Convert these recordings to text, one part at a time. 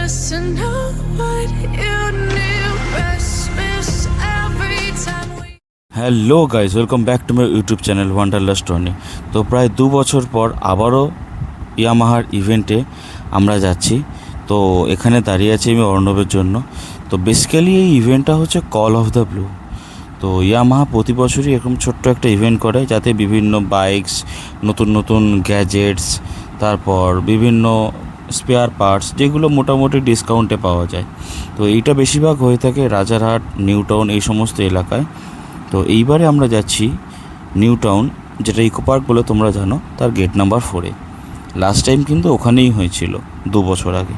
to know what you knew. Restless every time we. Hello guys, welcome back to my YouTube channel wanderlust Tony. তো প্রায় 2 বছর পর আবারও ইয়ামাহার ইভেন্টে আমরা যাচ্ছি। তো এখানে দাঁড়িয়ে আছি আমি অর্ণবের জন্য। তো বেসিক্যালি এই ইভেন্টটা হচ্ছে কল অফ দ্য ব্লু। তো ইয়ামাহা প্রতি বছরই এরকম ছোট্ট একটা ইভেন্ট করে, যাতে বিভিন্ন বাইকস, নতুন নতুন গ্যাজেটস, তারপর বিভিন্ন স্পেয়ার পার্টস, যেগুলো মোটামুটি ডিসকাউন্টে পাওয়া যায়। তো এইটা বেশিরভাগ হয়ে থাকে রাজারহাট, নিউ টাউন, এই সমস্ত এলাকায়। তো এইবারে আমরা যাচ্ছি নিউ টাউন, যেটা ইকো পার্ক বলে তোমরা জানো, তার গেট নাম্বার 4-এ। লাস্ট টাইম কিন্তু ওখানেই হয়েছিল 2 বছর আগে।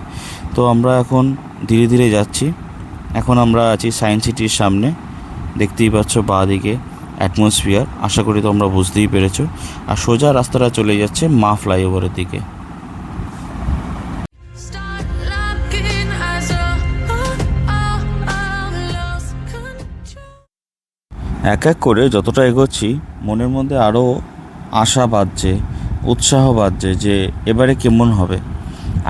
তো আমরা এখন ধীরে ধীরে যাচ্ছি। এখন আমরা আছি সায়েন্স সিটির সামনে, দেখতেই পাচ্ছ বাঁ দিকে অ্যাটমসফিয়ার, আশা করি তোমরা বুঝতেই পেরেছো। আর সোজা রাস্তাটা চলে যাচ্ছে মা ফ্লাইওভারের দিকে। Start looking as lost control. এক এক করে যতটা এগোচ্ছি, মনের মধ্যে আরও আশা বাজছে, উৎসাহ বাজছে যে এবারে কেমন হবে।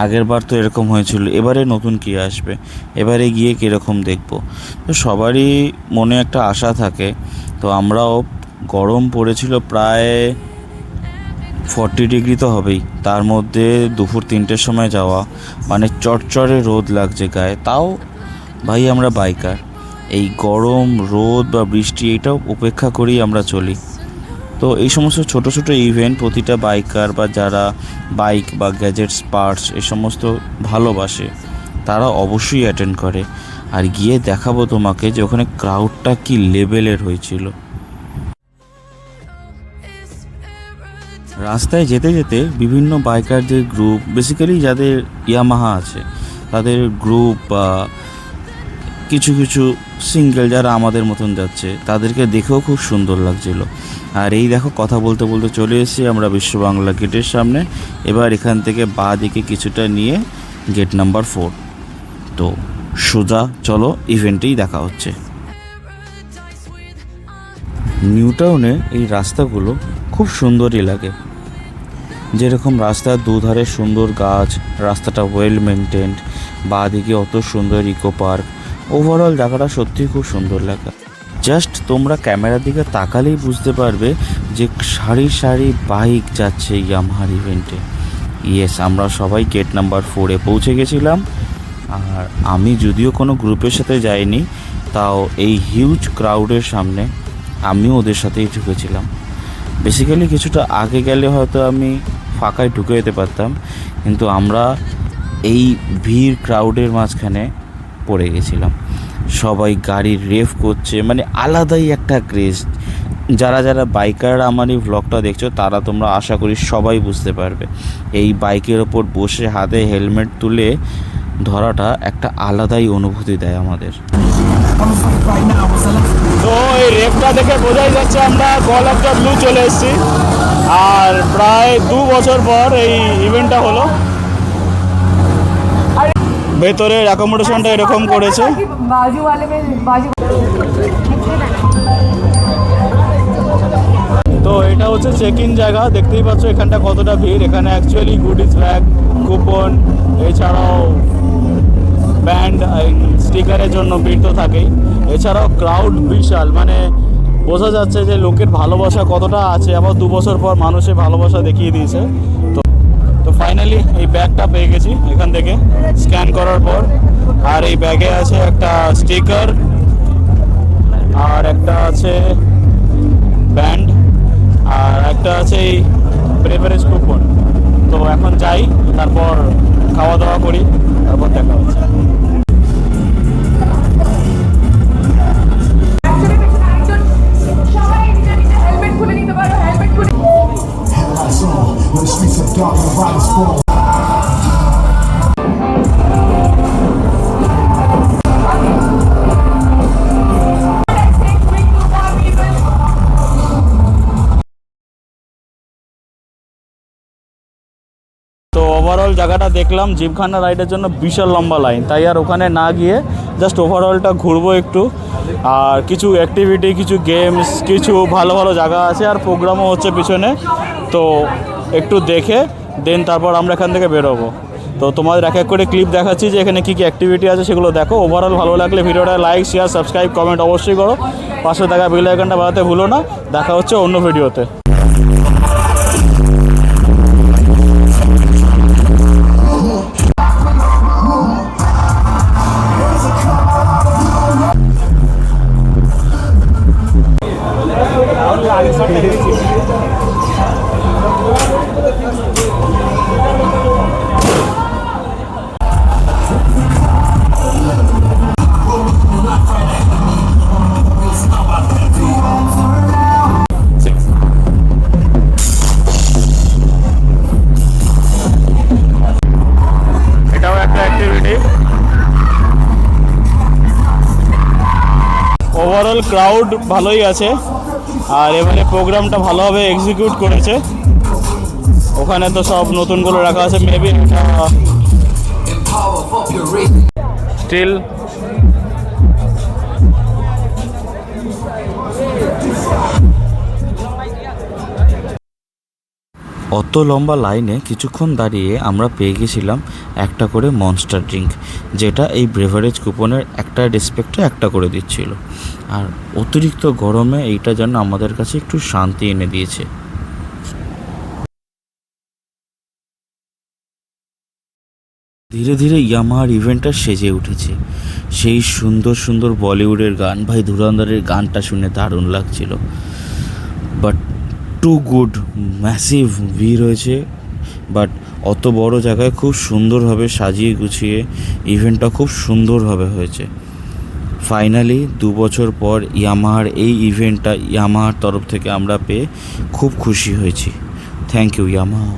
আগের বার তো এরকম হয়েছিল, এবারে নতুন কী আসবে, এবারে গিয়ে কীরকম দেখব। তো সবারই মনে একটা আশা থাকে। তো আমরাও, গরম পড়েছিল প্রায় 40 ডিগ্রি তো হবেই, তার মধ্যে দুপুর 3টের সময় যাওয়া, মানে চটচড়ে রোদ লাগছে গায়ে। তাও ভাই আমরা বাইকার, এই গরম, রোদ বা বৃষ্টি এটাও উপেক্ষা করেই আমরা চলি। তো এই সমস্ত ছোট ছোট ইভেন্ট প্রতিটা বাইকার বা যারা বাইক বা গ্যাজেটস পার্টস এই সমস্ত ভালোবাসে, তারা অবশ্যই অ্যাটেন্ড করে। আর গিয়ে দেখাবো তোমাকে যে ওখানে ক্রাউডটা কি লেভেলের হয়েছিল। রাস্তায় যেতে যেতে বিভিন্ন বাইকারদের গ্রুপ, বেসিক্যালি যাদের ইয়ামাহা আছে তাদের গ্রুপ বা কিছু কিছু সিঙ্গেল যারা আমাদের মতন যাচ্ছে, তাদেরকে দেখেও খুব সুন্দর লাগছিল। আর এই দেখো, কথা বলতে বলতে চলে এসেছি আমরা বিশ্ব বাংলা গেটের সামনে। এবার এখান থেকে বাঁ দিকে কিছুটা নিয়ে গেট নাম্বার 4। তো সোজা চলো, ইভেন্টেই দেখা হচ্ছে। নিউ টাউনে এই রাস্তাগুলো খুব সুন্দরই লাগে। যেরকম রাস্তার দুধারে সুন্দর গাছ, রাস্তাটা ওয়েল মেনটেন্ড, বাঁ দিকে অত সুন্দর ইকো পার্ক, ওভারঅল জায়গাটা সত্যিই খুব সুন্দর লাগে। জাস্ট তোমরা ক্যামেরার দিকে তাকালেই বুঝতে পারবে যে সারি সারি বাইক যাচ্ছে ইয়ামাহার ইভেন্টে। ইয়েস, আমরা সবাই গেট নাম্বার 4-এ পৌঁছে গেছিলাম। আর আমি যদিও কোনো গ্রুপের সাথে যাইনি, তাও এই হিউজ ক্রাউডের সামনে আমিও ওদের সাথেই ঢুকেছিলাম। বেসিক্যালি কিছুটা আগে গেলে হয়তো আমি ফাঁকায় ঢুকে যেতে পারতাম, কিন্তু আমরা এই ভিড় ক্রাউডের মাঝখানে পড়ে গেছিলাম। সবাই গাড়ি রেভ করছে, মানে আলাদাই একটা ক্রেজ। যারা যারা বাইকার আমার এই ভ্লগটা দেখছো, তারা তোমরা আশা করি সবাই বুঝতে পারবে। এই বাইকের ওপর বসে হাতে হেলমেট তুলে ধরাটা একটা আলাদাই অনুভূতি দেয় আমাদের। তো এই রেপটা দেখে বোঝাই যাচ্ছে আমরা কল অফ দ্য ব্লু চলে এসেছি। আর প্রায় 2 বছর পর এই ইভেন্টটা হলো। ভেতরের অ্যাকোমোডেশনটা এরকম করেছে। তো এটা হচ্ছে চেক ইন জায়গা, দেখতেই পাচ্ছ এখানটা কতটা ভিড়। এখানে অ্যাকচুয়ালি গুডিজ ব্যাগ, কুপন, এছাড়াও ব্যান্ড, স্টিকারের জন্য ভিড় তো থাকেই। এছাড়াও ক্রাউড বিশাল, মানে বোঝা যাচ্ছে যে লোকের ভালোবাসা কতটা আছে। আবার 2 বছর পর মানুষের ভালোবাসা দেখিয়ে দিয়েছে। তো ফাইনালি এই ব্যাগটা পেয়ে গেছি এখান থেকে স্ক্যান করার পর। আর এই ব্যাগে আছে একটা স্টিকার, আর একটা আছে ব্যান্ড, আর একটা আছে এই প্রেফারেন্স কুপন। তো এখন যাই, তারপর খাওয়া দাওয়া করি, তারপর দেখা হচ্ছে। তো ওভারঅল জায়গাটা দেখলাম, জিমখানা রাইডের জন্য বিশাল লম্বা লাইন, তাই আর ওখানে না গিয়ে জাস্ট ওভারঅলটা ঘুরবো একটু। আর কিছু অ্যাক্টিভিটি, কিছু গেমস, কিছু ভালো ভালো জায়গা আছে, আর প্রোগ্রামও হচ্ছে পিছনে। তো একটু দেখে দেন তারপর আমরা এখান থেকে বেরোবো। তো তোমাদের এক এক করে ক্লিপ দেখাচ্ছি যে এখানে কী কী অ্যাক্টিভিটি আছে সেগুলো দেখো। ওভারঅল ভালো লাগলে ভিডিওটা লাইক, শেয়ার, সাবস্ক্রাইব, কমেন্ট অবশ্যই করো। পাশে থাকা বেল আইকনটা বাজাতে ভুলো না। দেখা হচ্ছে অন্য ভিডিওতে। এটাও একটা অ্যাক্টিভিটি। ওভারঅল ক্রাউড ভালোই আছে, আর এবারে প্রোগ্রামটা ভালোভাবে এক্সিকিউট করেছে। ওখানে তো সব নতুনগুলো রাখা আছে, মেবি স্টিল অত লম্বা লাইনে কিছুক্ষণ দাঁড়িয়ে আমরা পেয়ে গেছিলাম একটা করে মনস্টার ড্রিঙ্ক, যেটা এই ব্রেভারেজ কুপনের একটা রেসপেক্টে একটা করে দিচ্ছিল। আর অতিরিক্ত গরমে এইটা যেন আমাদের কাছে একটু শান্তি এনে দিয়েছে। ধীরে ধীরে ইয়ামাহার ইভেন্টটা সেজে উঠেছে। সেই সুন্দর সুন্দর বলিউডের গান, ভাই ধুরন্ধরের গানটা শুনে দারুণ লাগছিল। বাট টু গুড, ম্যাসিভ ভিড় হয়েছে। বাট অত বড় জায়গায় খুব সুন্দরভাবে সাজিয়ে গুছিয়ে ইভেন্টটা খুব সুন্দরভাবে হয়েছে। ফাইনালি 2 বছর পর ইয়ামাহার এই ইভেন্টটা ইয়ামাহার তরফ থেকে আমরা পেয়ে খুব খুশি হয়েছি। Thank you Yamaha.